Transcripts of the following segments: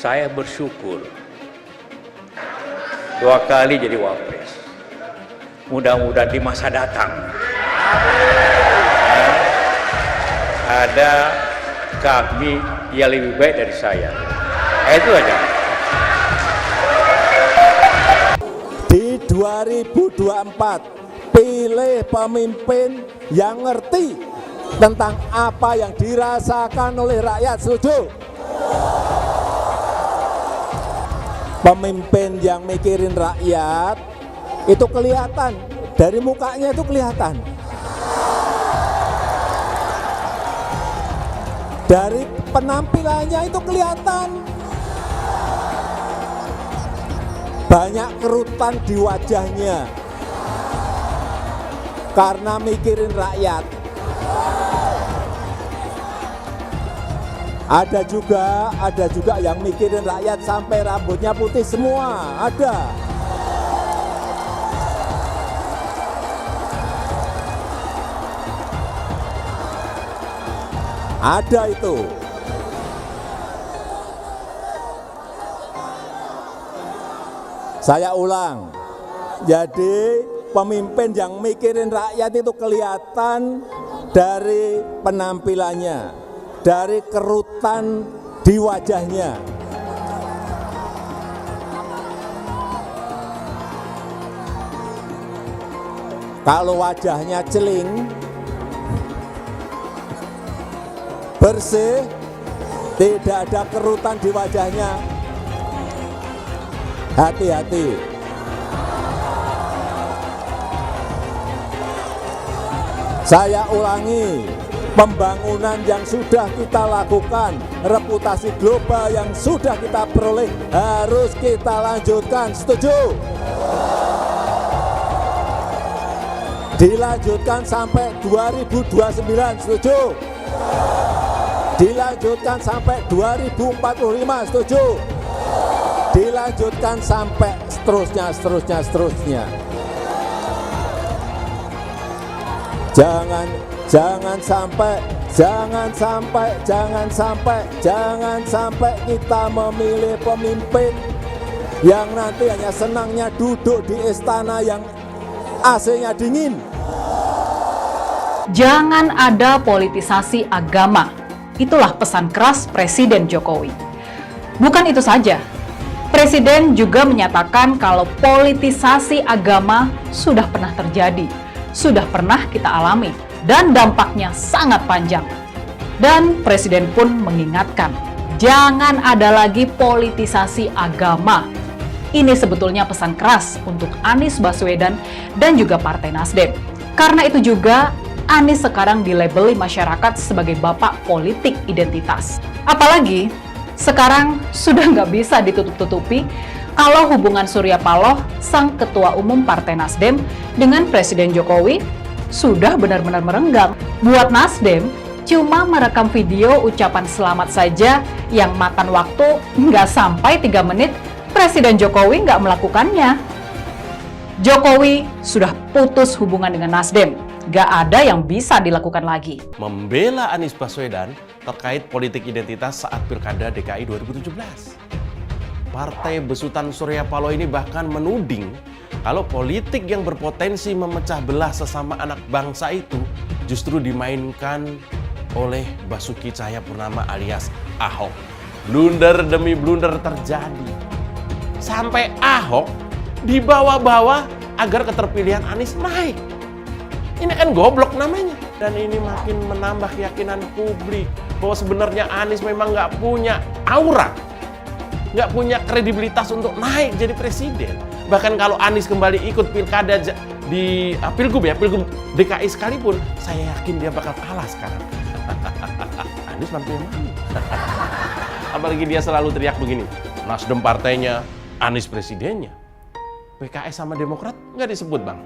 saya bersyukur 2 kali jadi wapres. Mudah-mudahan di masa datang ada kami yang lebih baik dari saya. Itu aja. Di 2024 pilih pemimpin yang ngerti tentang apa yang dirasakan oleh rakyat. Setuju? Pemimpin yang mikirin rakyat itu kelihatan, dari mukanya itu kelihatan, dari penampilannya itu kelihatan, banyak kerutan di wajahnya karena mikirin rakyat. Ada juga yang mikirin rakyat sampai rambutnya putih semua, ada. Ada itu. Saya ulang, jadi pemimpin yang mikirin rakyat itu kelihatan dari penampilannya, dari kerutan di wajahnya. Kalau wajahnya celing, bersih, tidak ada kerutan di wajahnya, hati-hati. Saya ulangi, pembangunan yang sudah kita lakukan, reputasi global yang sudah kita peroleh harus kita lanjutkan. Setuju? Dilanjutkan sampai 2029. Setuju? Dilanjutkan sampai 2045. Setuju? Dilanjutkan sampai seterusnya. Jangan sampai kita memilih pemimpin yang nanti hanya senangnya duduk di istana yang AC-nya dingin. Jangan ada politisasi agama. Itulah pesan keras Presiden Jokowi. Bukan itu saja, Presiden juga menyatakan kalau politisasi agama sudah pernah terjadi, sudah pernah kita alami, dan dampaknya sangat panjang. Dan Presiden pun mengingatkan, jangan ada lagi politisasi agama. Ini sebetulnya pesan keras untuk Anies Baswedan dan juga Partai Nasdem. Karena itu juga Anies sekarang dilabeli masyarakat sebagai bapak politik identitas. Apalagi sekarang sudah nggak bisa ditutup-tutupi kalau hubungan Surya Paloh, sang ketua umum Partai Nasdem, dengan Presiden Jokowi sudah benar-benar merenggang. Buat Nasdem, cuma merekam video ucapan selamat saja yang makan waktu nggak sampai 3 menit, Presiden Jokowi nggak melakukannya. Jokowi sudah putus hubungan dengan Nasdem. Gak ada yang bisa dilakukan lagi. Membela Anies Baswedan terkait politik identitas saat Pilkada DKI 2017. Partai besutan Surya Paloh ini bahkan menuding kalau politik yang berpotensi memecah belah sesama anak bangsa itu justru dimainkan oleh Basuki Cahayapurnama alias Ahok. Blunder demi blunder terjadi. Sampai Ahok dibawa-bawa agar keterpilihan Anies naik. Ini kan goblok namanya. Dan ini makin menambah keyakinan publik bahwa sebenarnya Anies memang nggak punya aura, nggak punya kredibilitas untuk naik jadi presiden. Bahkan kalau Anies kembali ikut pilkada di Pilgub DKI sekalipun, saya yakin dia bakal kalah sekarang. Anies mampu yang mana? Apalagi dia selalu teriak begini, Nasdem partainya, Anies presidennya. PKS sama Demokrat nggak disebut, Bang.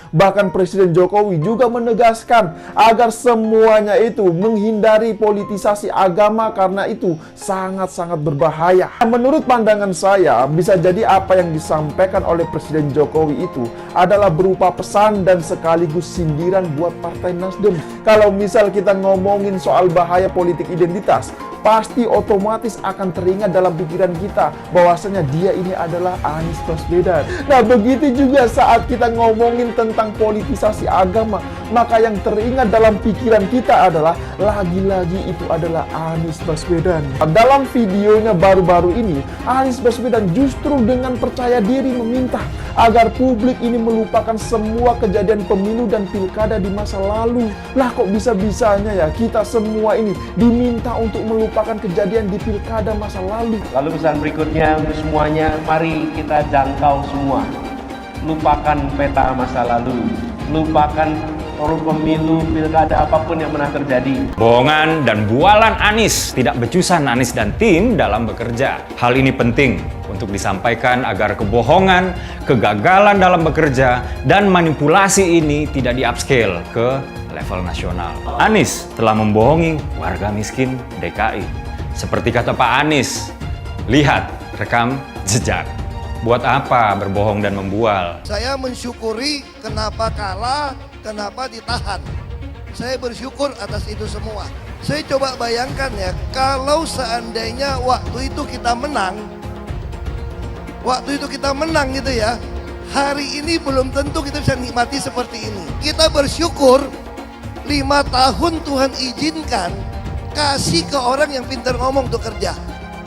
Bahkan Presiden Jokowi juga menegaskan agar semuanya itu menghindari politisasi agama karena itu sangat-sangat berbahaya. Menurut pandangan saya, bisa jadi apa yang disampaikan oleh Presiden Jokowi itu adalah berupa pesan dan sekaligus sindiran buat Partai Nasdem. Kalau misal kita ngomongin soal bahaya politik identitas, pasti otomatis akan teringat dalam pikiran kita bahwasanya dia ini adalah Anies Baswedan. Nah, begitu juga saat kita ngomongin tentang politisasi agama, maka yang teringat dalam pikiran kita adalah lagi-lagi itu adalah Anies Baswedan. Dalam videonya baru-baru ini, Anies Baswedan justru dengan percaya diri meminta agar publik ini melupakan semua kejadian pemilu dan pilkada di masa lalu. Lah, kok bisa-bisanya ya kita semua ini diminta untuk melupakan kejadian di pilkada masa lalu. Lalu pesan berikutnya untuk semuanya, mari kita jangkau semua. Lupakan peta masa lalu, lupakan pemilu, pilkada, apapun yang pernah terjadi. Bohongan dan bualan Anies tidak becusan Anies dan tim dalam bekerja. Hal ini penting untuk disampaikan agar kebohongan, kegagalan dalam bekerja, dan manipulasi ini tidak di-upscale ke level nasional. Anies telah membohongi warga miskin DKI. Seperti kata Pak Anies, lihat rekam jejak. Buat apa berbohong dan membual? Saya mensyukuri kenapa kalah, kenapa ditahan. Saya bersyukur atas itu semua. Saya coba bayangkan ya, kalau seandainya waktu itu kita menang gitu ya, hari ini belum tentu kita bisa nikmati seperti ini. Kita bersyukur 5 tahun Tuhan izinkan kasih ke orang yang pintar ngomong untuk kerja.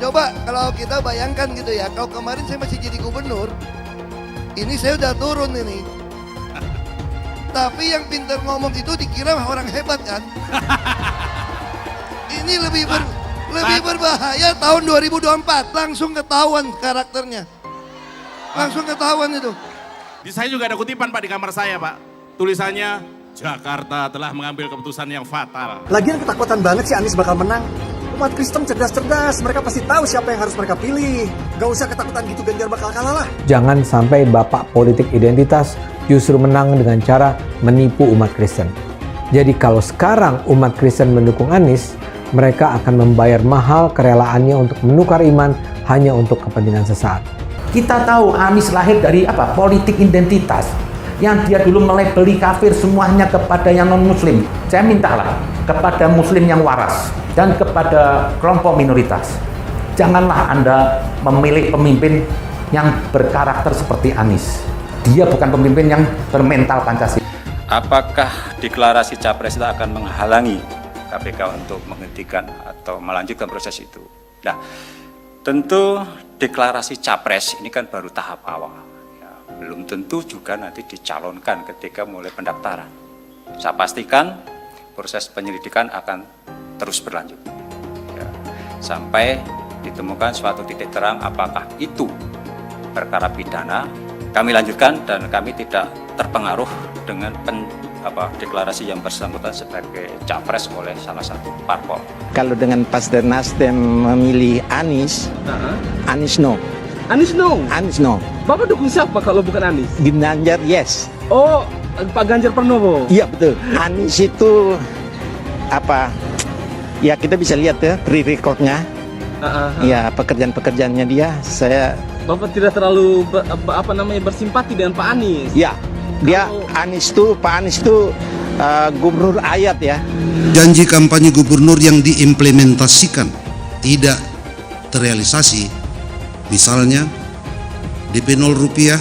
Coba kalau kita bayangkan gitu ya, kalau kemarin saya masih jadi gubernur, ini saya udah turun ini. Tapi yang pintar ngomong itu dikira orang hebat kan? Ini lebih berbahaya tahun 2024, langsung ketahuan karakternya. Langsung ketahuan itu. Di saya juga ada kutipan Pak di kamar saya Pak. Tulisannya, Jakarta telah mengambil keputusan yang fatal. Lagian ketakutan banget sih Anies bakal menang. Umat Kristen cerdas-cerdas, mereka pasti tahu siapa yang harus mereka pilih. Gak usah ketakutan gitu, Ganjar bakal kalah lah. Jangan sampai bapak politik identitas justru menang dengan cara menipu umat Kristen. Jadi kalau sekarang umat Kristen mendukung Anies, mereka akan membayar mahal kerelaannya untuk menukar iman hanya untuk kepentingan sesaat. Kita tahu Anies lahir dari apa? Politik identitas. Yang dia dulu melabeli kafir semuanya kepada yang non-muslim. Saya mintalah kepada muslim yang waras dan kepada kelompok minoritas. Janganlah Anda memilih pemimpin yang berkarakter seperti Anies. Dia bukan pemimpin yang bermental Pancasila. Apakah deklarasi Capres itu akan menghalangi KPK untuk menghentikan atau melanjutkan proses itu? Nah, tentu deklarasi Capres ini kan baru tahap awal. Belum tentu juga nanti dicalonkan ketika mulai pendaftaran. Saya pastikan proses penyelidikan akan terus berlanjut ya, sampai ditemukan suatu titik terang apakah itu perkara pidana. Kami lanjutkan dan kami tidak terpengaruh dengan deklarasi yang bersangkutan sebagai capres oleh salah satu parpol. Kalau dengan Partai Nasdem memilih Anies, Anies no. Anies no? Anies no. Bapak dukung siapa kalau bukan Anies? Ganjar yes. Oh, Pak Ganjar Pranowo? Iya betul. Anies itu apa? Ya kita bisa lihat ya record-nya. Ya pekerjaan-pekerjaannya dia. Bapak tidak terlalu bersimpati dengan Pak Anies? Ya, dia Anies tuh Pak Anies tuh gubernur ayat ya. Janji kampanye gubernur yang diimplementasikan tidak terrealisasi. Misalnya DP 0 rupiah,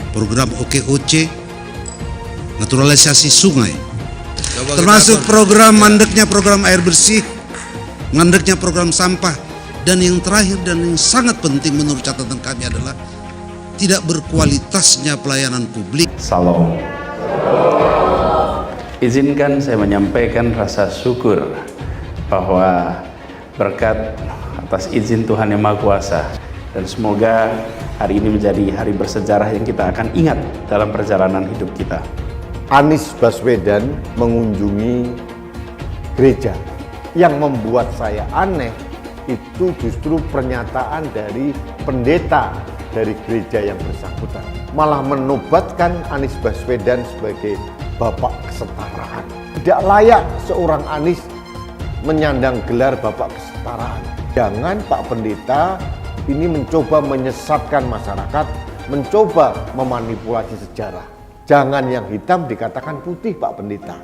program OKOC, naturalisasi sungai, termasuk program mandeknya program air bersih, mandeknya program sampah, dan yang terakhir dan yang sangat penting menurut catatan kami adalah tidak berkualitasnya pelayanan publik. Salam. Izinkan saya menyampaikan rasa syukur bahwa berkat atas izin Tuhan Yang Maha Kuasa, dan semoga hari ini menjadi hari bersejarah yang kita akan ingat dalam perjalanan hidup kita. Anies Baswedan mengunjungi gereja. Yang membuat saya aneh itu justru pernyataan dari pendeta dari gereja yang bersangkutan. Malah menobatkan Anies Baswedan sebagai bapak kesetaraan. Tidak layak seorang Anies menyandang gelar bapak kesetaraan. Jangan Pak Pendeta ini mencoba menyesatkan masyarakat, mencoba memanipulasi sejarah. Jangan yang hitam dikatakan putih, Pak Pendeta.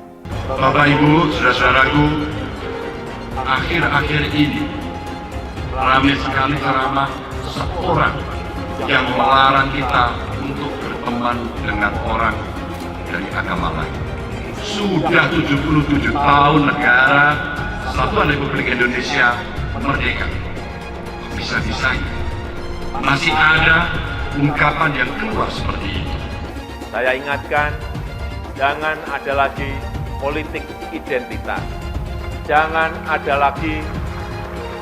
Bapak Ibu, saudara-saudaraku, akhir-akhir ini ramai sekali ceramah seorang yang melarang kita untuk berteman dengan orang dari agama lain. Sudah 77 tahun negara Kesatuan Republik Indonesia merdeka. Bisa-bisanya masih ada ungkapan yang keluar seperti itu. Saya ingatkan, jangan ada lagi politik identitas. Jangan ada lagi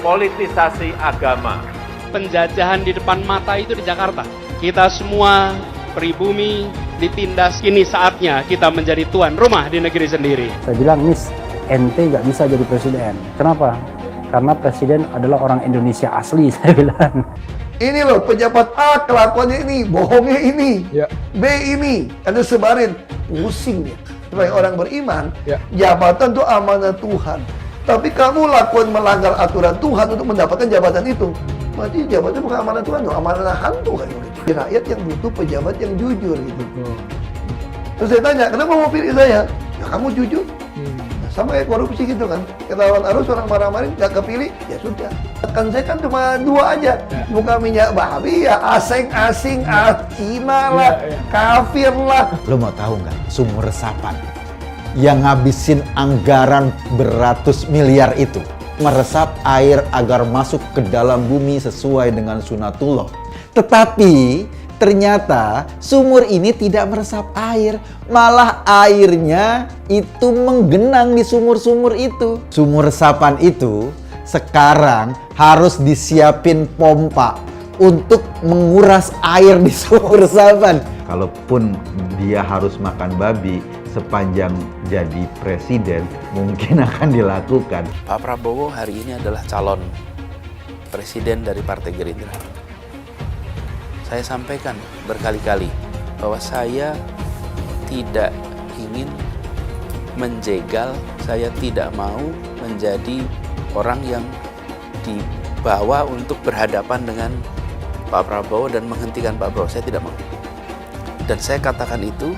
politisasi agama. Penjajahan di depan mata itu di Jakarta. Kita semua pribumi ditindas. Kini saatnya kita menjadi tuan rumah di negeri sendiri. Saya bilang, Miss, ente nggak bisa jadi presiden. Kenapa? Karena presiden adalah orang Indonesia asli, saya bilang. Ini loh pejabat A kelakuannya ini, bohongnya ini, B ini, ada sebarin, pusing ya. Sebagai orang beriman, jabatan itu amanah Tuhan. Tapi kamu lakukan melanggar aturan Tuhan untuk mendapatkan jabatan itu. Berarti jabatan bukan amanah Tuhan, amanah hantu kan. Rakyat yang butuh pejabat yang jujur gitu. Terus saya tanya, kenapa mau pilih saya? Ya kamu jujur. Nah, sama kayak korupsi gitu kan. Ketahuan arus orang marah-marah gak kepilih, ya sudah. Kan saya kan cuma 2 aja. Bukan minyak babi ya asing-asing, Cina lah, kafir lah. Lo mau tahu nggak sumur resapan yang ngabisin anggaran beratus miliar itu meresap air agar masuk ke dalam bumi sesuai dengan sunatullah. Tetapi ternyata sumur ini tidak meresap air, malah airnya itu menggenang di sumur-sumur itu. Sumur resapan itu sekarang harus disiapin pompa untuk menguras air di sumur resapan. Kalaupun dia harus makan babi sepanjang jadi presiden, mungkin akan dilakukan. Pak Prabowo hari ini adalah calon presiden dari Partai Gerindra. Saya sampaikan berkali-kali bahwa saya tidak ingin menjegal, saya tidak mau menjadi orang yang dibawa untuk berhadapan dengan Pak Prabowo dan menghentikan Pak Prabowo. Saya tidak mau. Dan saya katakan itu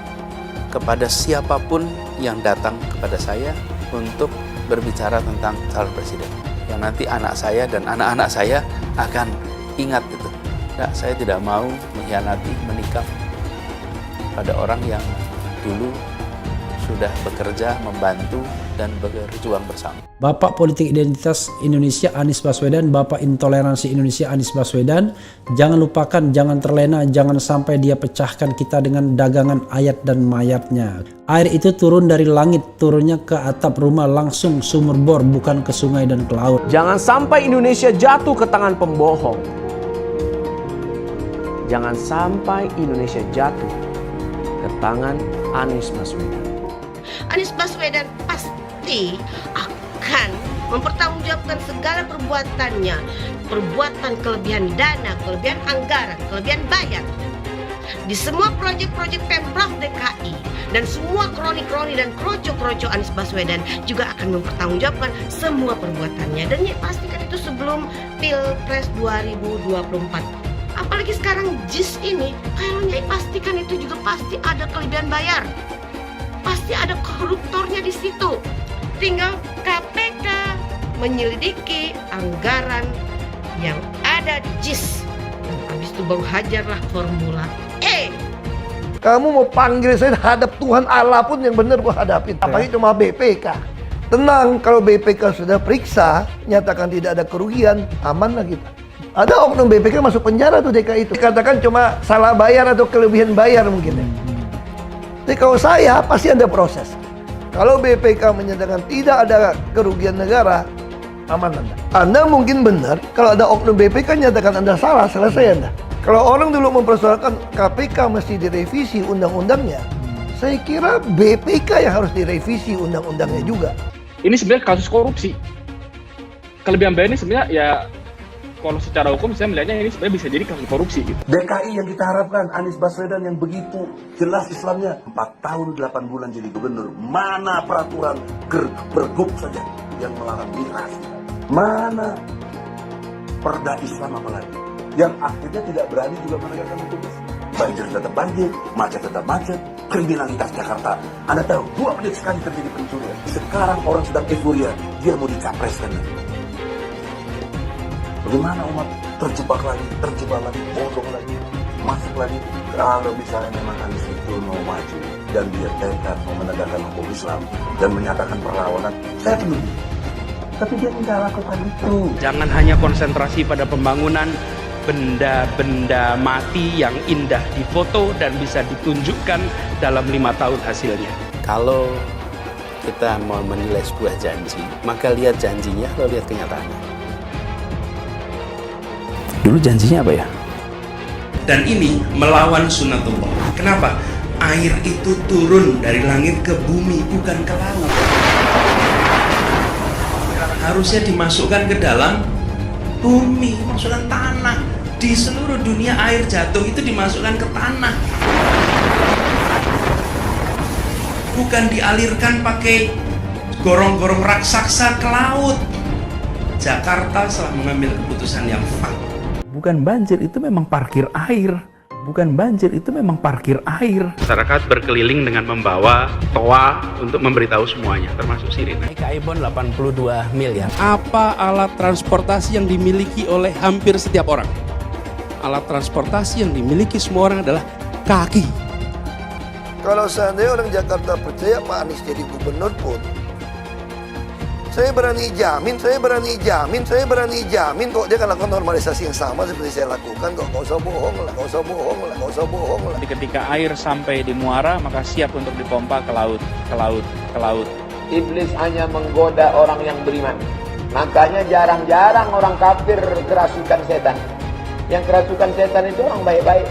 kepada siapapun yang datang kepada saya untuk berbicara tentang calon presiden. Yang nanti anak saya dan anak-anak saya akan ingat itu. Nah, saya tidak mau mengkhianati, menikam pada orang yang dulu sudah bekerja, membantu, dan berjuang bersama. Bapak Politik Identitas Indonesia Anies Baswedan, Bapak Intoleransi Indonesia Anies Baswedan, jangan lupakan, jangan terlena, jangan sampai dia pecahkan kita dengan dagangan ayat dan mayatnya. Air itu turun dari langit, turunnya ke atap rumah langsung sumur bor, bukan ke sungai dan ke laut. Jangan sampai Indonesia jatuh ke tangan pembohong. Jangan sampai Indonesia jatuh ke tangan Anies Baswedan. Anies Baswedan pasti akan mempertanggungjawabkan segala perbuatannya, perbuatan kelebihan dana, kelebihan anggaran, kelebihan bayar di semua proyek-proyek Pemprov DKI dan semua kroni-kroni dan kroco-kroco Anies Baswedan juga akan mempertanggungjawabkan semua perbuatannya, dan ya pastikan itu sebelum Pilpres 2024. Apalagi sekarang JIS ini, kayaknya pastikan itu juga pasti ada kelebihan bayar. Pasti ada koruptornya di situ. Tinggal KPK menyelidiki anggaran yang ada di JIS. Dan habis itu baru hajarlah formula E. Kamu mau panggil saya hadap Tuhan Allah pun yang benar gua hadapin. Apalagi cuma BPK. Tenang, kalau BPK sudah periksa, nyatakan tidak ada kerugian, aman lah kita. Ada oknum BPK masuk penjara tuh DKI itu. Dikatakan cuma salah bayar atau kelebihan bayar mungkin ya. Tapi kalau saya pasti ada proses. Kalau BPK menyatakan tidak ada kerugian negara, aman Anda. Anda mungkin benar, kalau ada oknum BPK nyatakan Anda salah, selesai Anda. Kalau orang dulu mempersoalkan KPK mesti direvisi undang-undangnya, saya kira BPK yang harus direvisi undang-undangnya juga. Ini sebenarnya kasus korupsi. Kelebihan bayar ini sebenarnya ya Kalau secara hukum saya melihatnya ini sebenarnya bisa jadi kasus korupsi gitu. DKI yang kita harapkan, Anies Baswedan yang begitu jelas Islamnya, 4 tahun 8 bulan jadi gubernur. Mana peraturan pergub saja yang melarang migrasi? Mana perda Islam apalagi? Yang akhirnya tidak berani juga menegakkan hukum Islam. Banjir tetap banjir, macet tetap macet, kriminalitas Jakarta. Anda tahu, 2 menit sekali terjadi pencurian. Sekarang orang sedang euforia, dia mau dicapreskan. Bagaimana umat terjebak lagi, bodoh lagi, masuk lagi. Kalau misalnya memang Anies itu mau maju dan dia tekad mau menegakkan hukum Islam dan menyatakan perlawanan, saya peduli. Tapi dia tidak lakukan itu. Jangan hanya konsentrasi pada pembangunan benda-benda mati yang indah difoto dan bisa ditunjukkan dalam 5 tahun hasilnya. Kalau kita mau menilai sebuah janji, maka lihat janjinya atau lihat kenyataannya. Dulu janjinya apa ya? Dan ini melawan sunatullah. Kenapa? Air itu turun dari langit ke bumi, bukan ke laut. Harusnya dimasukkan ke dalam bumi, masukkan tanah. Di seluruh dunia air jatuh itu dimasukkan ke tanah. Bukan dialirkan pakai gorong-gorong raksasa ke laut. Jakarta telah mengambil keputusan yang fatal. Bukan banjir, itu memang parkir air. Bukan banjir, itu memang parkir air. Masyarakat berkeliling dengan membawa toa untuk memberitahu semuanya, termasuk sirine. DKI Bond 82 miliar. Apa alat transportasi yang dimiliki oleh hampir setiap orang? Alat transportasi yang dimiliki semua orang adalah kaki. Kalau seandainya orang Jakarta percaya Pak Anies jadi gubernur pun, saya berani jamin kok dia akan lakukan normalisasi yang sama seperti saya lakukan kok. Nggak usah bohong lah. Ketika air sampai di muara, maka siap untuk dipompa ke laut. Iblis hanya menggoda orang yang beriman. Makanya jarang-jarang orang kafir kerasukan setan. Yang kerasukan setan itu orang baik-baik.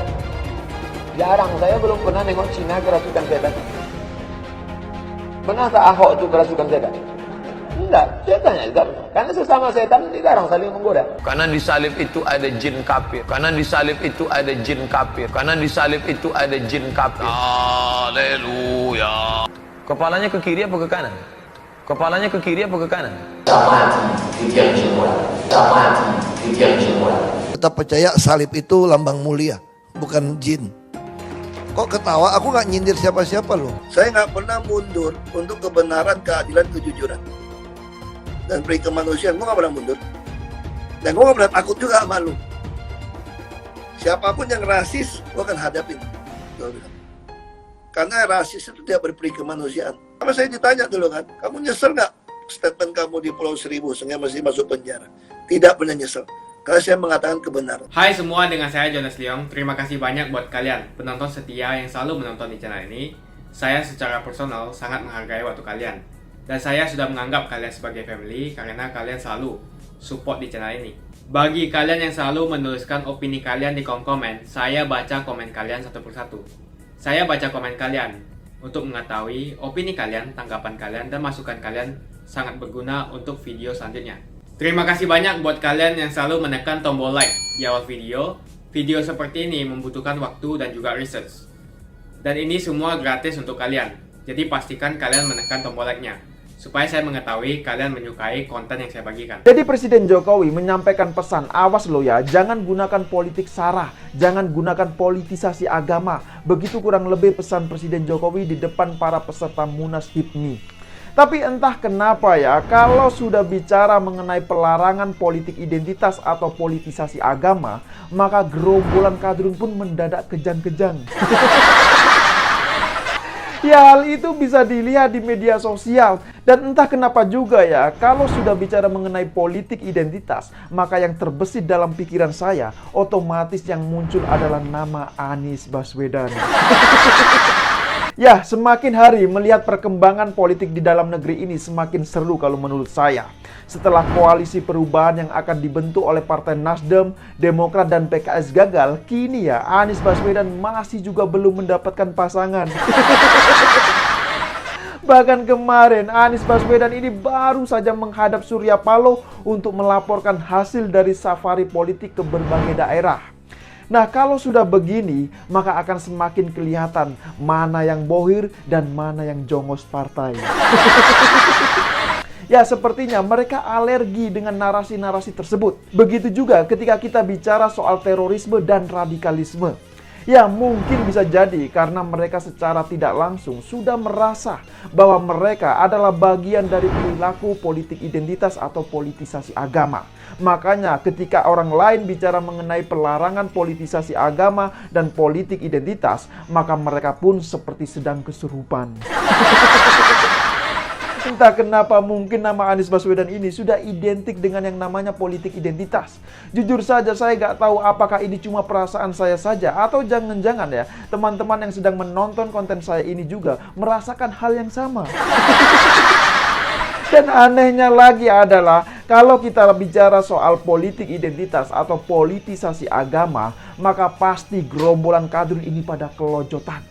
Jarang, saya belum pernah nengok Cina kerasukan setan. Pernah tak Ahok itu kerasukan setan? Enggak, setannya juga. Karena sesama setan dilarang saling menggoda. Karena di salib itu ada jin kafir. Haleluya. Kepalanya ke kiri apa ke kanan? Kita percaya salib itu lambang mulia, bukan jin. Kok ketawa? Aku nggak nyindir siapa-siapa loh. Saya nggak pernah mundur untuk kebenaran, keadilan, kejujuran. Dan peri kemanusiaan, gue gak pernah mundur. Dan gue gak pernah takut juga sama lu. Siapapun yang rasis, gue akan hadapin. Karena rasis itu tidak berperi kemanusiaan. Sama saya ditanya dulu kan, kamu nyesel gak statement kamu di Pulau Seribu sehingga masih masuk penjara? Tidak pernah nyesel. Karena saya mengatakan kebenaran. Hai semua, dengan saya Jonas Leong. Terima kasih banyak buat kalian, penonton setia yang selalu menonton di channel ini. Saya secara personal sangat menghargai waktu kalian. Dan saya sudah menganggap kalian sebagai family karena kalian selalu support di channel ini. Bagi kalian yang selalu menuliskan opini kalian di kolom komen, saya baca komen kalian satu persatu. Saya baca komen kalian untuk mengetahui opini kalian, tanggapan kalian, dan masukan kalian sangat berguna untuk video selanjutnya. Terima kasih banyak buat kalian yang selalu menekan tombol like di awal video. Video seperti ini membutuhkan waktu dan juga research. Dan ini semua gratis untuk kalian. Jadi pastikan kalian menekan tombol like-nya supaya saya mengetahui kalian menyukai konten yang saya bagikan. Jadi Presiden Jokowi menyampaikan pesan, awas lo ya, jangan gunakan politik sara, jangan gunakan politisasi agama. Begitu kurang lebih pesan Presiden Jokowi di depan para peserta Munas HIPMI. Tapi entah kenapa ya, kalau sudah bicara mengenai pelarangan politik identitas atau politisasi agama, maka gerombolan kadrun pun mendadak kejang-kejang. Ya, hal itu bisa dilihat di media sosial. Dan entah kenapa juga ya, kalau sudah bicara mengenai politik identitas, maka yang terbesit dalam pikiran saya, otomatis yang muncul adalah nama Anies Baswedan. Ya, semakin hari melihat perkembangan politik di dalam negeri ini semakin seru kalau menurut saya. Setelah koalisi perubahan yang akan dibentuk oleh Partai Nasdem, Demokrat, dan PKS gagal, kini ya Anies Baswedan masih juga belum mendapatkan pasangan. Bahkan kemarin Anies Baswedan ini baru saja menghadap Surya Paloh untuk melaporkan hasil dari safari politik ke berbagai daerah. Nah, kalau sudah begini, maka akan semakin kelihatan mana yang bohir dan mana yang jongos partai. Ya, sepertinya mereka alergi dengan narasi-narasi tersebut. Begitu juga ketika kita bicara soal terorisme dan radikalisme. Ya, mungkin bisa jadi karena mereka secara tidak langsung sudah merasa bahwa mereka adalah bagian dari perilaku politik identitas atau politisasi agama. Makanya ketika orang lain bicara mengenai pelarangan politisasi agama dan politik identitas, maka mereka pun seperti sedang kesurupan. Entah kenapa mungkin nama Anies Baswedan ini sudah identik dengan yang namanya politik identitas. Jujur saja saya nggak tahu apakah ini cuma perasaan saya saja atau jangan-jangan ya teman-teman yang sedang menonton konten saya ini juga merasakan hal yang sama. Dan anehnya lagi adalah kalau kita bicara soal politik identitas atau politisasi agama, maka pasti gerombolan kadrun ini pada kelojotan.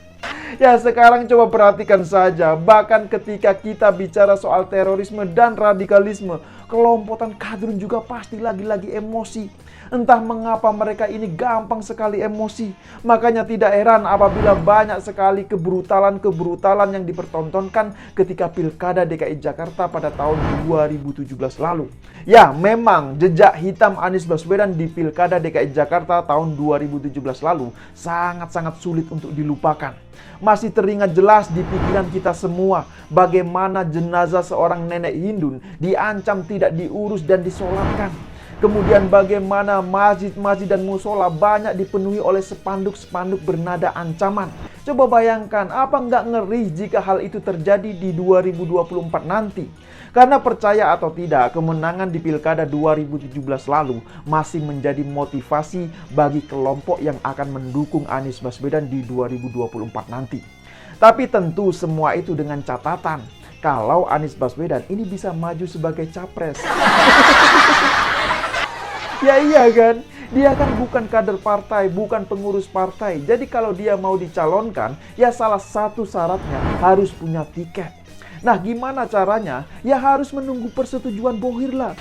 Ya, sekarang coba perhatikan saja, bahkan ketika kita bicara soal terorisme dan radikalisme, kelompokan kadrun juga pasti lagi-lagi emosi. Entah mengapa mereka ini gampang sekali emosi. Makanya tidak heran apabila banyak sekali kebrutalan-kebrutalan yang dipertontonkan ketika Pilkada DKI Jakarta pada tahun 2017 lalu. Ya, memang jejak hitam Anies Baswedan di Pilkada DKI Jakarta tahun 2017 lalu sangat-sangat sulit untuk dilupakan. Masih teringat jelas di pikiran kita semua bagaimana jenazah seorang nenek Hindun diancam tidak diurus dan disolatkan. Kemudian bagaimana masjid-masjid dan musola banyak dipenuhi oleh spanduk-spanduk bernada ancaman. Coba bayangkan, apa nggak ngeri jika hal itu terjadi di 2024 nanti? Karena percaya atau tidak, kemenangan di Pilkada 2017 lalu masih menjadi motivasi bagi kelompok yang akan mendukung Anies Baswedan di 2024 nanti. Tapi tentu semua itu dengan catatan, kalau Anies Baswedan ini bisa maju sebagai capres. Ya iya kan, dia kan bukan kader partai, bukan pengurus partai. Jadi kalau dia mau dicalonkan, ya salah satu syaratnya harus punya tiket. Nah, gimana caranya? Ya harus menunggu persetujuan bohir lah.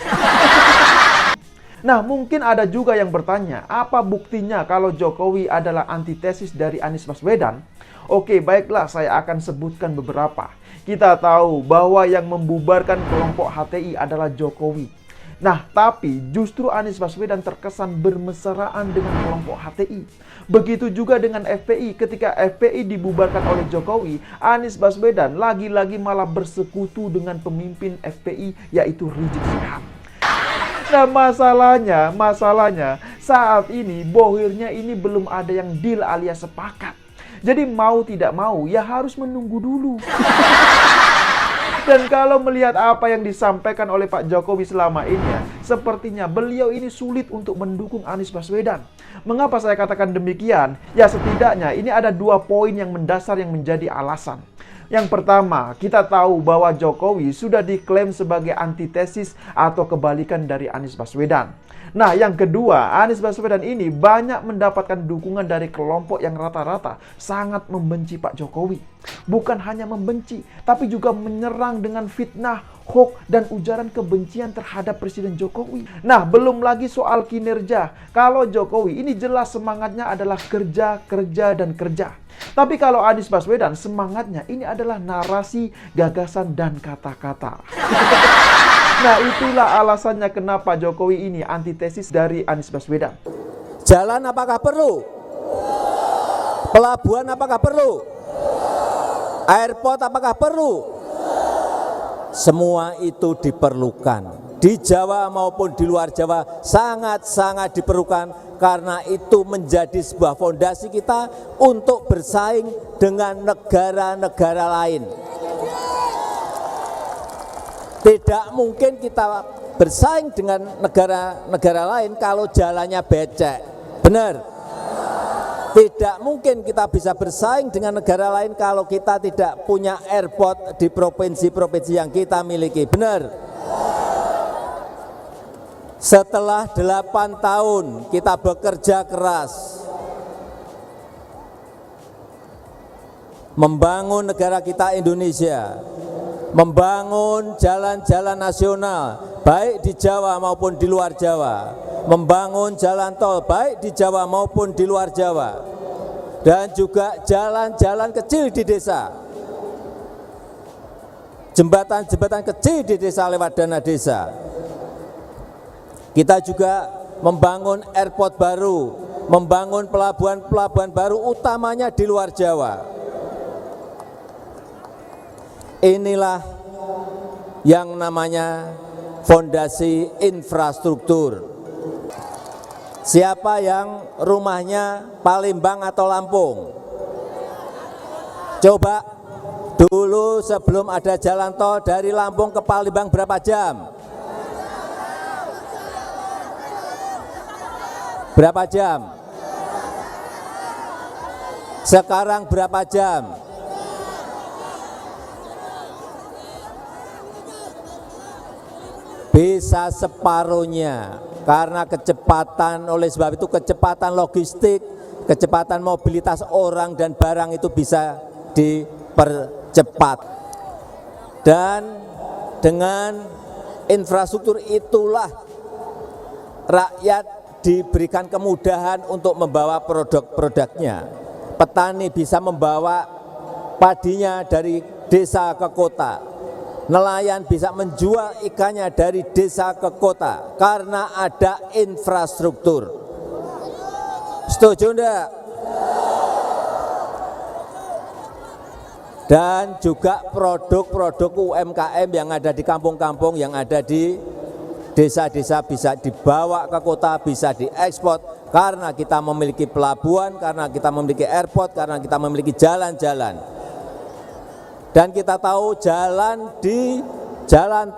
Nah, mungkin ada juga yang bertanya, apa buktinya kalau Jokowi adalah antitesis dari Anies Baswedan? Oke, baiklah, saya akan sebutkan beberapa. Kita tahu bahwa yang membubarkan kelompok HTI adalah Jokowi. Nah, tapi justru Anies Baswedan terkesan bermesraan dengan kelompok HTI. Begitu juga dengan FPI. Ketika FPI dibubarkan oleh Jokowi, Anies Baswedan lagi-lagi malah bersekutu dengan pemimpin FPI, yaitu Rizik Syihab. Nah, masalahnya saat ini bohirnya ini belum ada yang deal alias sepakat. Jadi mau tidak mau ya harus menunggu dulu. Dan kalau melihat apa yang disampaikan oleh Pak Jokowi selama ini ya, sepertinya beliau ini sulit untuk mendukung Anies Baswedan. Mengapa saya katakan demikian? Ya setidaknya ini ada 2 poin yang mendasar yang menjadi alasan. Yang pertama, kita tahu bahwa Jokowi sudah diklaim sebagai antitesis atau kebalikan dari Anies Baswedan. Nah, yang kedua, Anies Baswedan ini banyak mendapatkan dukungan dari kelompok yang rata-rata sangat membenci Pak Jokowi. Bukan hanya membenci, tapi juga menyerang dengan fitnah, hoax, dan ujaran kebencian terhadap Presiden Jokowi. Nah, belum lagi soal kinerja. Kalau Jokowi ini jelas semangatnya adalah kerja, kerja, dan kerja. Tapi kalau Anies Baswedan semangatnya ini adalah narasi, gagasan, dan kata-kata. Nah, itulah alasannya kenapa Jokowi ini antitesis dari Anies Baswedan. Jalan apakah perlu? Pelabuhan apakah perlu? Airport apakah perlu? Semua itu diperlukan. Di Jawa maupun di luar Jawa sangat-sangat diperlukan karena itu menjadi sebuah fondasi kita untuk bersaing dengan negara-negara lain. Tidak mungkin kita bersaing dengan negara-negara lain kalau jalannya becek. Benar? Tidak mungkin kita bisa bersaing dengan negara lain kalau kita tidak punya airport di provinsi-provinsi yang kita miliki. Benar? Setelah 8 tahun kita bekerja keras membangun negara kita Indonesia, membangun jalan-jalan nasional baik di Jawa maupun di luar Jawa, membangun jalan tol baik di Jawa maupun di luar Jawa, dan juga jalan-jalan kecil di desa, jembatan-jembatan kecil di desa lewat dana desa. Kita juga membangun airport baru, membangun pelabuhan-pelabuhan baru utamanya di luar Jawa. Inilah yang namanya fondasi infrastruktur. Siapa yang rumahnya Palembang atau Lampung? Coba dulu sebelum ada jalan tol dari Lampung ke Palembang berapa jam? Berapa jam? Sekarang berapa jam? Bisa separuhnya, karena kecepatan, oleh sebab itu kecepatan logistik, kecepatan mobilitas orang dan barang itu bisa dipercepat. Dan dengan infrastruktur itulah rakyat diberikan kemudahan untuk membawa produk-produknya. Petani bisa membawa padinya dari desa ke kota. Nelayan bisa menjual ikannya dari desa ke kota karena ada infrastruktur. Setuju enggak? Dan juga produk-produk UMKM yang ada di kampung-kampung, yang ada di desa-desa bisa dibawa ke kota, bisa diekspor karena kita memiliki pelabuhan, karena kita memiliki airport, karena kita memiliki jalan-jalan. Dan kita tahu jalan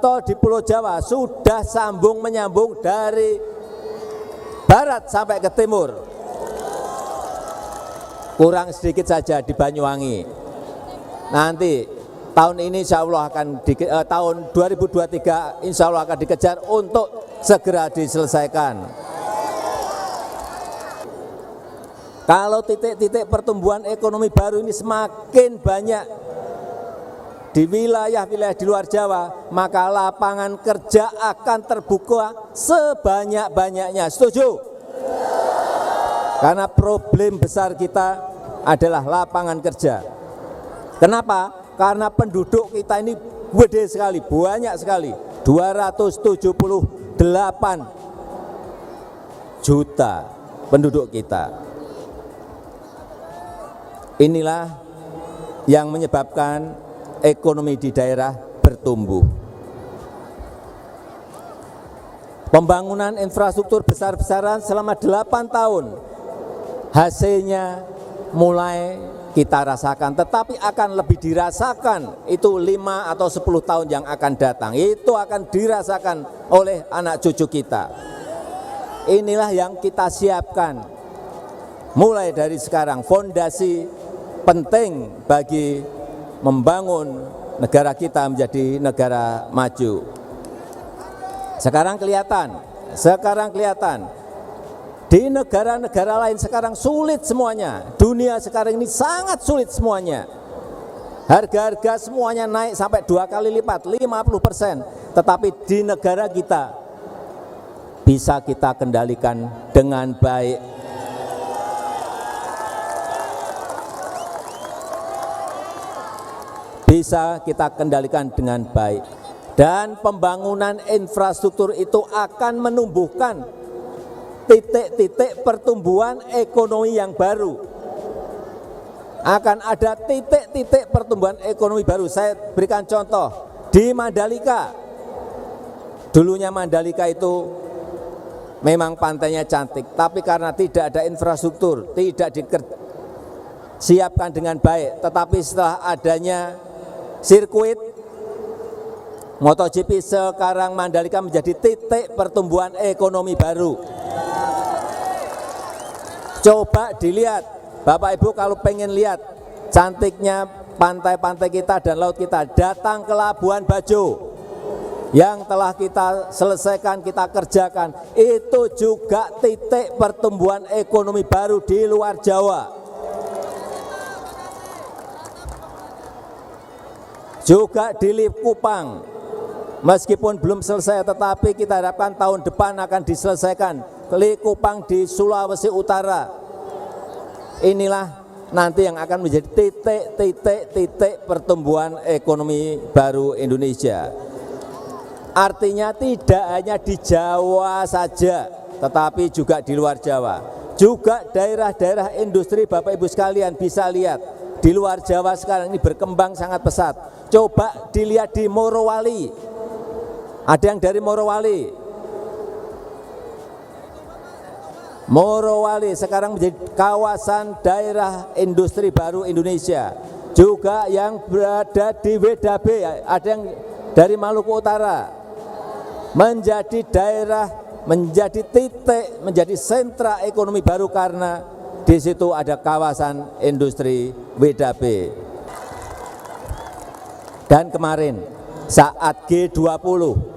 tol di Pulau Jawa sudah sambung menyambung dari barat sampai ke timur. Kurang sedikit saja di Banyuwangi. Nanti tahun ini insya Allah akan tahun 2023 insya Allah akan dikejar untuk segera diselesaikan. Kalau titik-titik pertumbuhan ekonomi baru ini semakin banyak di wilayah-wilayah di luar Jawa, maka lapangan kerja akan terbuka sebanyak-banyaknya. Setuju? Karena problem besar kita adalah lapangan kerja. Kenapa? Karena penduduk kita ini gede sekali, banyak sekali. 278 juta penduduk kita. Inilah yang menyebabkan ekonomi di daerah bertumbuh. Pembangunan infrastruktur besar-besaran selama 8 tahun, hasilnya mulai kita rasakan, tetapi akan lebih dirasakan itu 5 atau 10 tahun yang akan datang. Itu akan dirasakan oleh anak cucu kita. Inilah yang kita siapkan mulai dari sekarang, fondasi penting bagi membangun negara kita menjadi negara maju. Sekarang kelihatan di negara-negara lain sekarang sulit semuanya. Dunia sekarang ini sangat sulit semuanya. Harga-harga semuanya naik sampai 2 kali lipat, 50%. Tetapi di negara kita bisa kita kendalikan dengan baik. Bisa kita kendalikan dengan baik. Dan pembangunan infrastruktur itu akan menumbuhkan titik-titik pertumbuhan ekonomi yang baru. Akan ada titik-titik pertumbuhan ekonomi baru. Saya berikan contoh di Mandalika. Dulunya Mandalika itu memang pantainya cantik, tapi karena tidak ada infrastruktur, tidak disiapkan dengan baik. Tetapi setelah adanya sirkuit MotoGP, sekarang Mandalika menjadi titik pertumbuhan ekonomi baru. Coba dilihat, Bapak Ibu kalau pengen lihat cantiknya pantai-pantai kita dan laut kita, datang ke Labuan Bajo yang telah kita selesaikan, kita kerjakan. Itu juga titik pertumbuhan ekonomi baru di luar Jawa. juga di Likupang. Meskipun belum selesai, tetapi kita harapkan tahun depan akan diselesaikan. Likupang di Sulawesi Utara. Inilah nanti yang akan menjadi titik pertumbuhan ekonomi baru Indonesia. Artinya tidak hanya di Jawa saja, tetapi juga di luar Jawa. Juga daerah-daerah industri Bapak Ibu sekalian bisa lihat, di luar Jawa sekarang ini berkembang sangat pesat. Coba dilihat di Morowali. Ada yang dari Morowali. Morowali sekarang menjadi kawasan daerah industri baru Indonesia. Juga yang berada di WDB, ada yang dari Maluku Utara, menjadi daerah, menjadi titik, menjadi sentra ekonomi baru karena di situ ada kawasan industri WDB. Dan kemarin saat G20,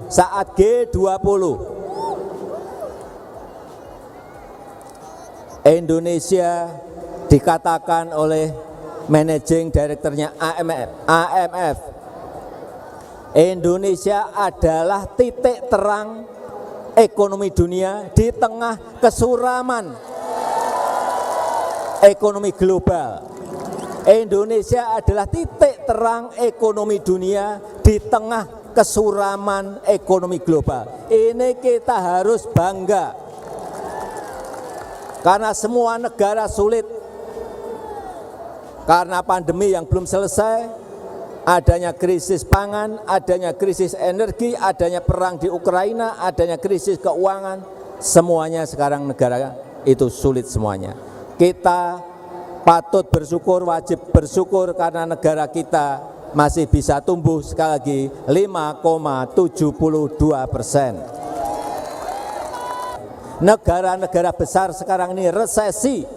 Indonesia dikatakan oleh managing directornya AMF, Indonesia adalah titik terang ekonomi dunia di tengah kesuraman ekonomi global. Indonesia adalah titik terang ekonomi dunia di tengah kesuraman ekonomi global. Ini kita harus bangga. Karena semua negara sulit karena pandemi yang belum selesai, adanya krisis pangan, adanya krisis energi, adanya perang di Ukraina, adanya krisis keuangan, semuanya sekarang negara itu sulit semuanya. Kita patut bersyukur, wajib bersyukur karena negara kita masih bisa tumbuh sekali lagi 5,72%. Negara-negara besar sekarang ini resesi.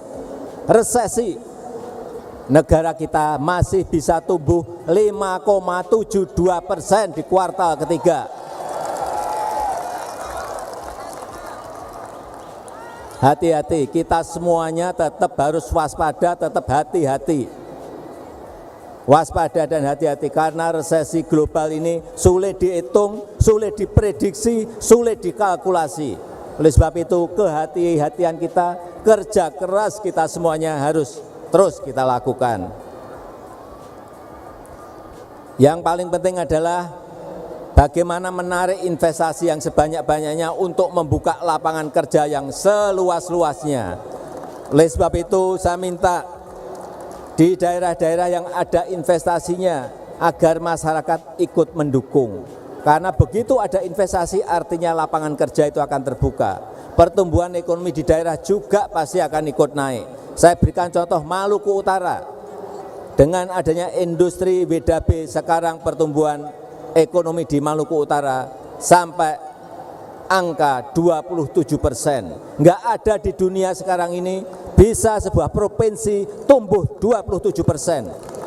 Negara kita masih bisa tumbuh 5,72% di kuartal ketiga. Hati-hati, kita semuanya tetap harus waspada, tetap hati-hati. Waspada dan hati-hati karena resesi global ini sulit dihitung, sulit diprediksi, sulit dikalkulasi. Oleh sebab itu kehati-hatian kita, kerja keras kita semuanya harus terus kita lakukan. Yang paling penting adalah bagaimana menarik investasi yang sebanyak-banyaknya untuk membuka lapangan kerja yang seluas-luasnya. Oleh sebab itu saya minta di daerah-daerah yang ada investasinya agar masyarakat ikut mendukung. Karena begitu ada investasi artinya lapangan kerja itu akan terbuka. Pertumbuhan ekonomi di daerah juga pasti akan ikut naik. Saya berikan contoh Maluku Utara. Dengan adanya industri WDB sekarang pertumbuhan ekonomi di Maluku Utara sampai angka 27%. Nggak ada di dunia sekarang ini bisa sebuah provinsi tumbuh 27%.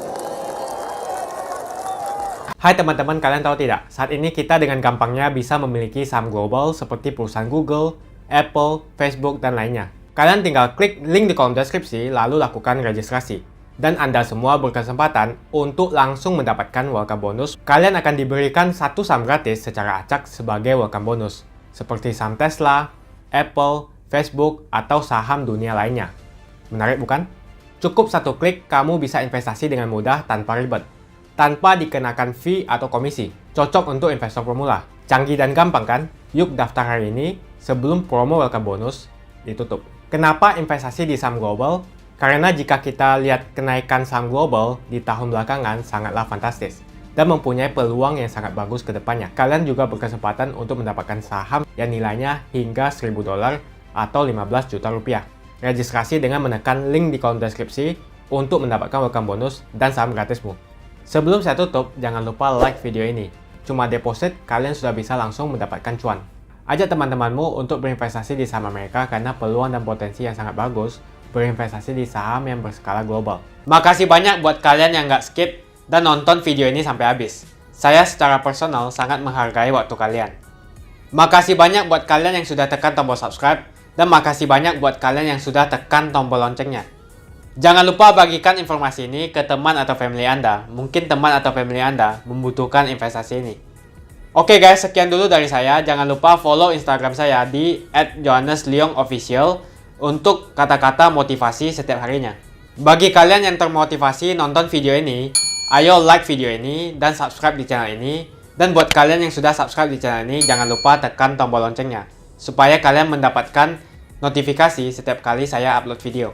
Hai teman-teman, kalian tahu tidak? Saat ini kita dengan gampangnya bisa memiliki saham global seperti perusahaan Google, Apple, Facebook, dan lainnya. Kalian tinggal klik link di kolom deskripsi lalu lakukan registrasi. Dan Anda semua berkesempatan untuk langsung mendapatkan welcome bonus. Kalian akan diberikan satu saham gratis secara acak sebagai welcome bonus. Seperti saham Tesla, Apple, Facebook, atau saham dunia lainnya. Menarik bukan? Cukup satu klik, kamu bisa investasi dengan mudah tanpa ribet. Tanpa dikenakan fee atau komisi. Cocok untuk investor pemula. Canggih dan gampang kan? Yuk daftar hari ini sebelum promo welcome bonus ditutup. Kenapa investasi di saham global? Karena jika kita lihat kenaikan saham global di tahun belakangan sangatlah fantastis dan mempunyai peluang yang sangat bagus ke depannya. Kalian juga berkesempatan untuk mendapatkan saham yang nilainya hingga $1.000 atau 15 juta rupiah. Registrasi dengan menekan link di kolom deskripsi untuk mendapatkan welcome bonus dan saham gratismu. Sebelum saya tutup, jangan lupa like video ini. Cuma deposit, kalian sudah bisa langsung mendapatkan cuan. Ajak teman-temanmu untuk berinvestasi di saham Amerika karena peluang dan potensi yang sangat bagus berinvestasi di saham yang berskala global. Makasih banyak buat kalian yang nggak skip dan nonton video ini sampai habis. Saya secara personal sangat menghargai waktu kalian. Makasih banyak buat kalian yang sudah tekan tombol subscribe dan makasih banyak buat kalian yang sudah tekan tombol loncengnya. Jangan lupa bagikan informasi ini ke teman atau family Anda. Mungkin teman atau family Anda membutuhkan investasi ini. Oke guys, sekian dulu dari saya. Jangan lupa follow Instagram saya di @johannesleongofficial untuk kata-kata motivasi setiap harinya. Bagi kalian yang termotivasi nonton video ini, ayo like video ini dan subscribe di channel ini. Dan buat kalian yang sudah subscribe di channel ini, jangan lupa tekan tombol loncengnya supaya kalian mendapatkan notifikasi setiap kali saya upload video.